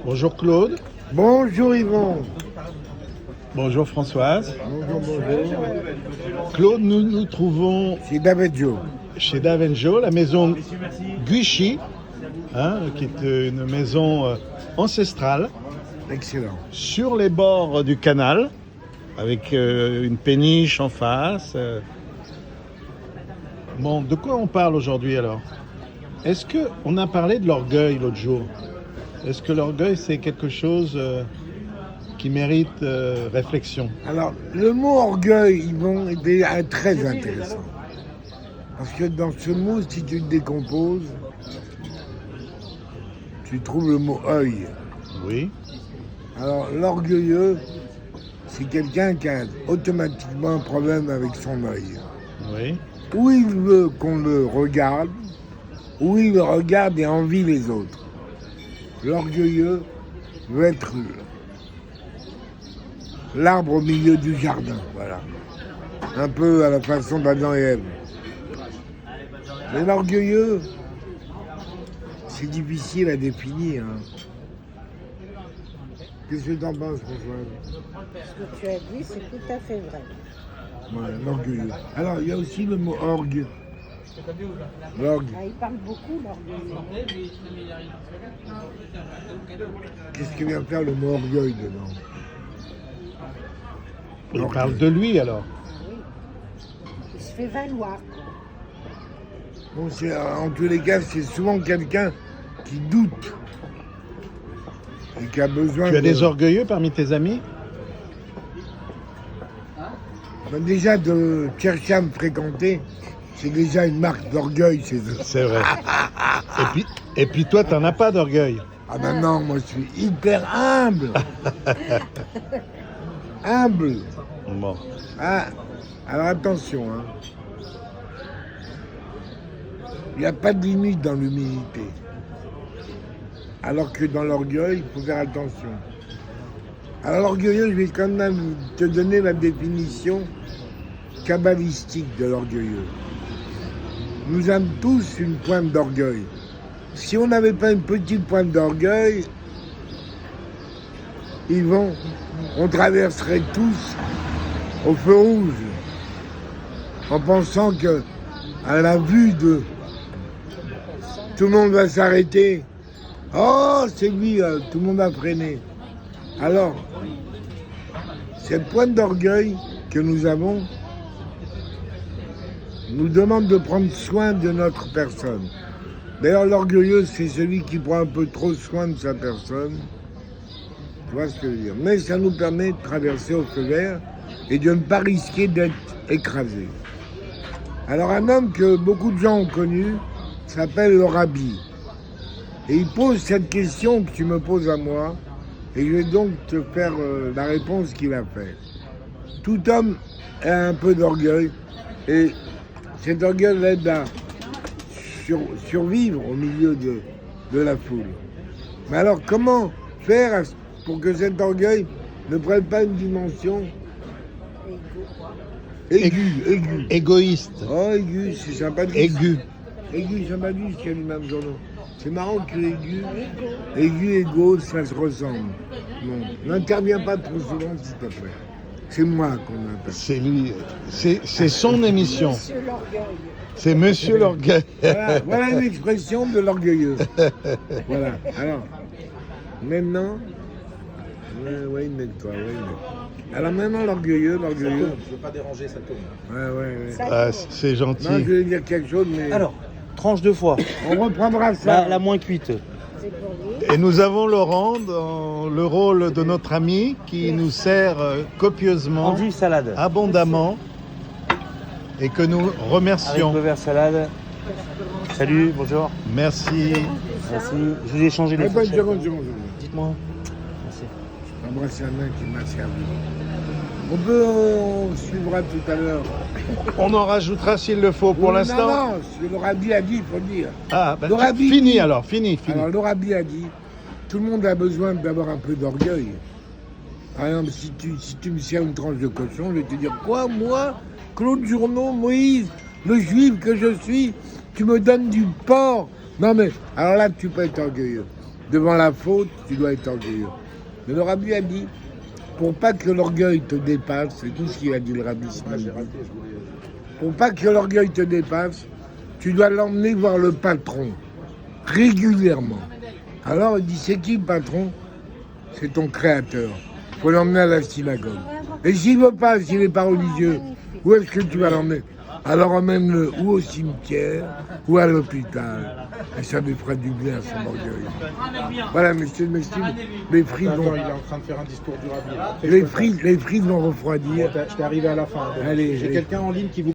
Bonjour Claude. Bonjour Yvon. Bonjour Françoise. Bonjour. Claude, nous nous trouvons C'est David Joe. chez Davenjo, la maison Guichy, qui est une maison ancestrale, Excellent. sur les bords du canal, avec une péniche en face. Bon, de quoi on parle aujourd'hui alors? Est-ce qu'on a parlé de l'orgueil l'autre jour? Est-ce que l'orgueil c'est quelque chose qui mérite réflexion? Alors, le mot orgueil, Yvon, est très intéressant. Parce que dans ce mot, si tu le décomposes, tu trouves le mot œil. Oui. Alors, l'orgueilleux, c'est quelqu'un qui a automatiquement un problème avec son œil. Oui. Ou il veut qu'on le regarde, ou il le regarde et envie les autres. L'orgueilleux veut être l'arbre au milieu du jardin, voilà. Un peu à la façon d'Adam et Ève. Mais l'orgueilleux, c'est difficile à définir. Qu'est-ce que tu en penses, François? Ce que tu as dit, c'est tout à fait vrai. Voilà, l'orgueilleux. Alors, il y a aussi le mot orgue. L'orgue. Ah, il parle beaucoup, l'orgueil. Qu'est-ce que vient faire le mot orgueil dedans? On parle de lui alors. Il se fait valoir. Bon, en tous les cas, c'est souvent quelqu'un qui doute et qui a besoin Tu as des orgueilleux parmi tes amis? Ben, déjà, de chercher à me fréquenter, c'est déjà une marque d'orgueil chez eux. C'est vrai. Et puis toi, t'en as pas d'orgueil. Ah ben non, moi je suis hyper humble. Humble. Bon. Ah, alors attention, hein. Il n'y a pas de limite dans l'humilité. Alors que dans l'orgueil, il faut faire attention. Alors l'orgueilleux, je vais quand même te donner la définition kabbalistique de l'orgueilleux. Nous avons tous une pointe d'orgueil. Si on n'avait pas une petite pointe d'orgueil, on traverserait tous au feu rouge en pensant que à la vue de tout le monde va s'arrêter. Oh, c'est lui, tout le monde a freiné. Alors, cette pointe d'orgueil que nous avons nous demande de prendre soin de notre personne. D'ailleurs, l'orgueilleux, c'est celui qui prend un peu trop soin de sa personne. Tu vois ce que je veux dire? Mais ça nous permet de traverser au feu vert et de ne pas risquer d'être écrasé. Alors, un homme que beaucoup de gens ont connu s'appelle le Rabbi. Et il pose cette question que tu me poses à moi, et je vais donc te faire la réponse qu'il a faite. Tout homme a un peu d'orgueil, et cet orgueil l'aide à survivre au milieu de la foule. Mais alors, comment faire pour que cet orgueil ne prenne pas une dimension aiguë? Égoïste. Oh, aigu, c'est sympathique. Aigu. Aigu, sympathique, qu'il y a le même journal. C'est marrant que aigu et égaux, ça se ressemble. Non, n'interviens pas trop souvent, s'il te plaît. C'est moi qu'on appelle. C'est lui. C'est son émission. Monsieur l'orgueil. C'est Monsieur l'orgueil. Voilà une expression de l'orgueilleux. Voilà. Alors, maintenant, ouais, mets-toi. Alors maintenant, l'orgueilleux. Je ne veux pas déranger, ça tourne. Ouais. Ah, c'est gentil. Non, je voulais dire quelque chose, mais Alors, tranche deux fois. on reprendra ça. La moins cuite. C'est pour lui. Et nous avons Laurent dans le rôle de notre ami qui nous sert copieusement, Andy salade. abondamment, et que nous Avec remercions. le verre salade. Salut, bonjour. Merci. Merci. Je vous ai changé les Eh ben, fourchettes. seconde. Dites-moi. Merci. Embrasser un main qui m'a servi. On suivra tout à l'heure. On en rajoutera s'il le faut pour l'instant. Non, ce que le Rabbi a dit, il faut le dire. Ah, ben, Le Rabbi fini dit- alors, fini. Alors, le Rabbi a dit, tout le monde a besoin d'avoir un peu d'orgueil. Par exemple, si tu me sers une tranche de cochon, je vais te dire, quoi, moi, Claude Journeau, Moïse, le juif que je suis, tu me donnes du porc. Non mais, alors là, tu peux être orgueilleux. devant la faute, tu dois être orgueilleux. Mais le rabbi a dit, pour pas que l'orgueil te dépasse, c'est tout ce qu'il a dit le rabbi Smith. Pour pas que l'orgueil te dépasse, tu dois l'emmener voir le patron, régulièrement. Alors il dit, c'est qui le patron? C'est ton créateur. Il faut l'emmener à la synagogue. Et s'il ne veut pas, s'il n'est pas religieux, où est-ce que tu vas l'emmener? Alors emmène-le ou au cimetière ou à l'hôpital. Et ça lui fera du bien à son orgueil. Voilà, monsieur, les frites vont... Attends, il est en train de faire un discours du rabbi. Les frites vont refroidir. Je t'ai arrivé à la fin. Allez, J'ai allez. quelqu'un en ligne qui vous